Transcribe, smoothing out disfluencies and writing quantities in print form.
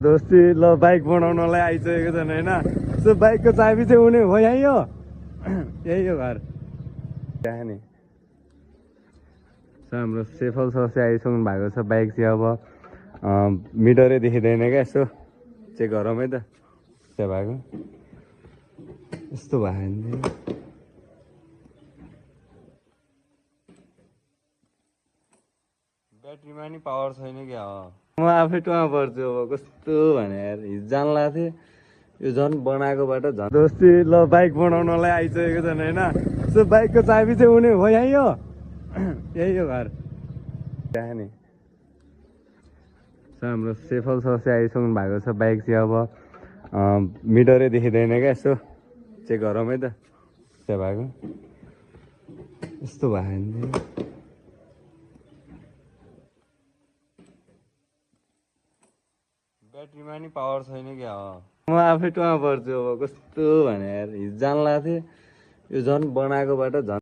दोस्ती ल बाइक बनाउनलाई आइसकेको छन् होइन। सो बाइकको चाबी चाहिँ उनी हो यहीँ हो यही हो घर त्यहाँ नि। हाम्रो सेफल सर चाहिँ आइसक्नु भएको छ। बाइक चाहिँ अब मिटरै देखिँदैन क्या, यसो चेक गरौँ है त त्यो भएको यस्तो भयो नि। ब्याट्रीमा नि पावर छैन क्या हो। म आफै टुवा पर्छु अब कस्तो भने यार, हिजो जान्ला थिएँ यो झन् बनाएकोबाट झन्। दोस्ती ल बाइक बनाउनलाई आइसकेको छन् होइन। सो बाइकको चाबी चाहिँ उनी हो यहीँ हो यही हो घर त्यहाँ नि। हाम्रो सेफल सर चाहिँ आइसक्नु भएको छ। बाइक चाहिँ अब मिटरै देखिँदैन क्या, यसो चेक गरौँ है त त्यो भएको यस्तो भयो नि। ब्याट्रीमा नि पावर छैन क्या हो। म आफै टुवा पर्छु अब कस्तो भने यार, हिजो जान्ला थिएँ यो झन् बनाएकोबाट झन्।